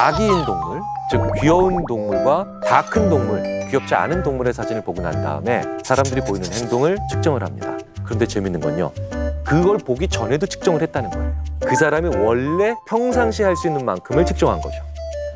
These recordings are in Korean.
아기인 동물, 즉 귀여운 동물과 다 큰 동물, 귀엽지 않은 동물의 사진을 보고 난 다음에 사람들이 보이는 행동을 측정을 합니다. 그런데 재밌는 건요, 그걸 보기 전에도 측정을 했다는 거예요. 그 사람이 원래 평상시에 할 수 있는 만큼을 측정한 거죠.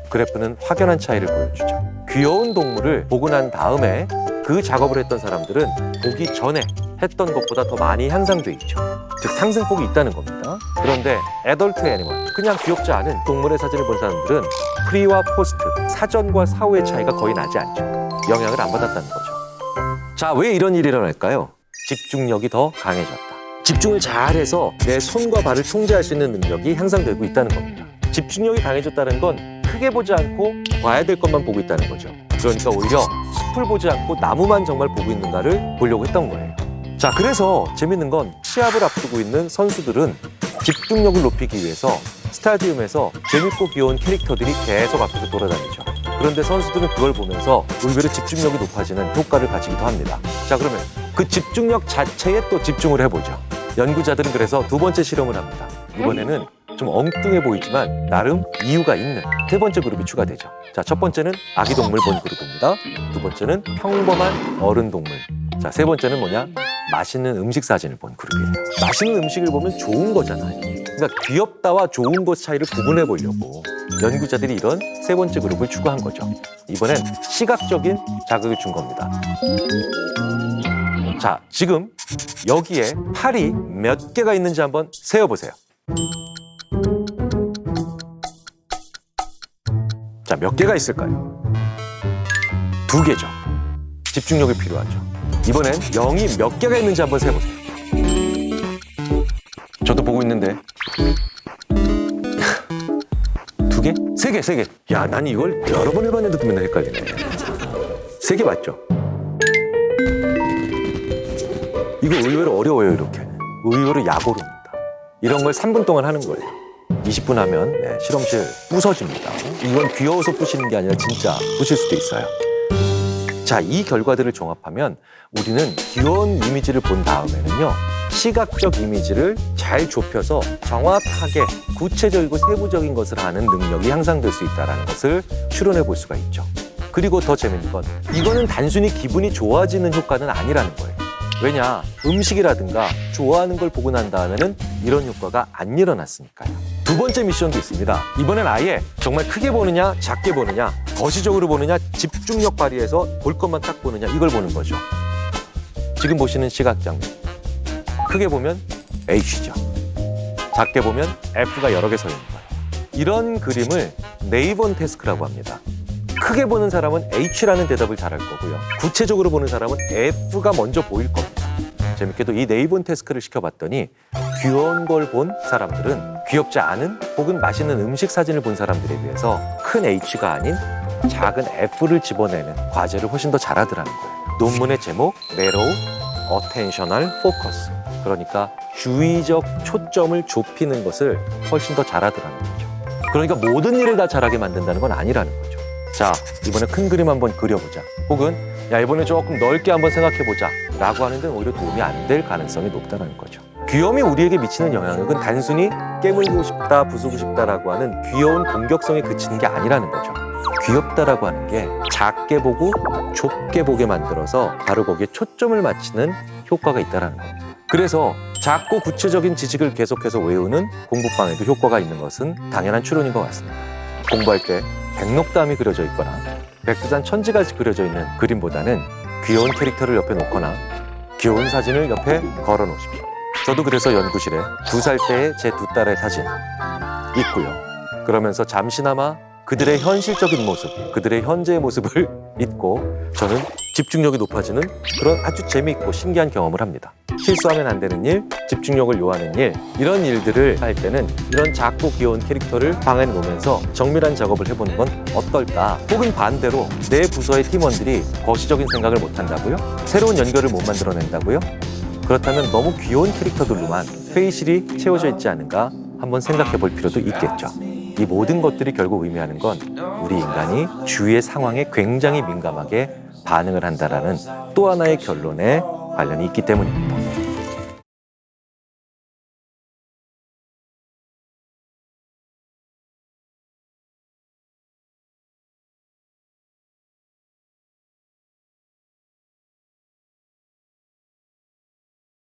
그래프는 확연한 차이를 보여주죠. 귀여운 동물을 보고 난 다음에 그 작업을 했던 사람들은 보기 전에 했던 것보다 더 많이 향상돼 있죠. 즉 상승폭이 있다는 겁니다. 그런데 애덜트 애니멀, 그냥 귀엽지 않은 동물의 사진을 본 사람들은 프리와 포스트, 사전과 사후의 차이가 거의 나지 않죠. 영향을 안 받았다는 거죠. 자, 왜 이런 일이 일어날까요? 집중력이 더 강해졌다. 집중을 잘해서 내 손과 발을 통제할 수 있는 능력이 향상되고 있다는 겁니다. 집중력이 강해졌다는 건 크게 보지 않고 봐야 될 것만 보고 있다는 거죠. 그러니까 오히려 숲을 보지 않고 나무만 정말 보고 있는가를 보려고 했던 거예요. 자, 그래서 재밌는 건 시합을 앞두고 있는 선수들은 집중력을 높이기 위해서 스타디움에서 재밌고 귀여운 캐릭터들이 계속 앞에서 돌아다니죠. 그런데 선수들은 그걸 보면서 의외로 집중력이 높아지는 효과를 가지기도 합니다. 자, 그러면 그 집중력 자체에 또 집중을 해보죠. 연구자들은 그래서 두 번째 실험을 합니다. 이번에는 좀 엉뚱해 보이지만 나름 이유가 있는 세 번째 그룹이 추가되죠. 자, 첫 번째는 아기 동물 본 그룹입니다. 두 번째는 평범한 어른 동물. 자, 세 번째는 뭐냐? 맛있는 음식 사진을 본 그룹이에요. 맛있는 음식을 보면 좋은 거잖아요. 그러니까 귀엽다와 좋은 것 차이를 구분해 보려고 연구자들이 이런 세 번째 그룹을 추가한 거죠. 이번엔 시각적인 자극을 준 겁니다. 자, 지금 여기에 팔이 몇 개가 있는지 한번 세어보세요. 자, 몇 개가 있을까요? 2개죠. 집중력이 필요하죠. 이번엔 0이 몇 개가 있는지 한번 세보세요. 저도 보고 있는데 2개? 3개, 3개. 야, 난 이걸 여러 번 해봤는데도 맨날 헷갈리네. 3개 맞죠? 이거 의외로 어려워요, 이렇게. 의외로 약오릅니다. 이런 걸 3분 동안 하는 거예요. 20분 하면 실험실 부서집니다. 이건 귀여워서 부시는 게 아니라 진짜 부실 수도 있어요. 자, 이 결과들을 종합하면 우리는 귀여운 이미지를 본 다음에는요, 시각적 이미지를 잘 좁혀서 정확하게 구체적이고 세부적인 것을 하는 능력이 향상될 수 있다는 것을 추론해 볼 수가 있죠. 그리고 더 재밌는 건 이거는 단순히 기분이 좋아지는 효과는 아니라는 거예요. 왜냐, 음식이라든가 좋아하는 걸 보고 난 다음에는 이런 효과가 안 일어났으니까요. 두 번째 미션도 있습니다. 이번엔 아예 정말 크게 보느냐, 작게 보느냐, 거시적으로 보느냐, 집중력 발휘해서 볼 것만 딱 보느냐, 이걸 보는 거죠. 지금 보시는 시각 장면. 크게 보면 H죠. 작게 보면 F가 여러 개 서 있는 거예요. 이런 그림을 네이번 태스크라고 합니다. 크게 보는 사람은 H라는 대답을 잘할 거고요. 구체적으로 보는 사람은 F가 먼저 보일 겁니다. 재밌게도 이 네이번 태스크를 시켜봤더니 귀여운 걸 본 사람들은 귀엽지 않은 혹은 맛있는 음식 사진을 본 사람들에 비해서 큰 H가 아닌 작은 F를 집어내는 과제를 훨씬 더 잘하더라는 거예요. 논문의 제목, Narrow Attentional Focus. 그러니까 주의적 초점을 좁히는 것을 훨씬 더 잘하더라는 거죠. 그러니까 모든 일을 다 잘하게 만든다는 건 아니라는 거죠. 자, 이번에 큰 그림 한번 그려보자. 혹은 야, 이번에 조금 넓게 한번 생각해보자 라고 하는 데는 오히려 도움이 안 될 가능성이 높다는 거죠. 귀여움이 우리에게 미치는 영향력은 단순히 깨물고 싶다, 부수고 싶다라고 하는 귀여운 공격성에 그치는 게 아니라는 거죠. 귀엽다라고 하는 게 작게 보고 좁게 보게 만들어서 바로 거기에 초점을 맞추는 효과가 있다는 겁니다. 그래서 작고 구체적인 지식을 계속해서 외우는 공부방에도 효과가 있는 것은 당연한 추론인 것 같습니다. 공부할 때 백록담이 그려져 있거나 백두산 천지가 그려져 있는 그림보다는 귀여운 캐릭터를 옆에 놓거나 귀여운 사진을 옆에 걸어 놓으십시오. 저도 그래서 연구실에 2살 때의 제 2딸의 사진 있고요. 그러면서 잠시나마 그들의 현실적인 모습, 그들의 현재의 모습을 잊고 저는 집중력이 높아지는 그런 아주 재미있고 신기한 경험을 합니다. 실수하면 안 되는 일, 집중력을 요하는 일, 이런 일들을 할 때는 이런 작고 귀여운 캐릭터를 방에 놓으면서 정밀한 작업을 해보는 건 어떨까? 혹은 반대로 내 부서의 팀원들이 거시적인 생각을 못 한다고요? 새로운 연결을 못 만들어낸다고요? 그렇다면 너무 귀여운 캐릭터들로만 회의실이 채워져 있지 않은가 한번 생각해 볼 필요도 있겠죠. 이 모든 것들이 결국 의미하는 건 우리 인간이 주위의 상황에 굉장히 민감하게 반응을 한다라는 또 하나의 결론에 관련이 있기 때문입니다.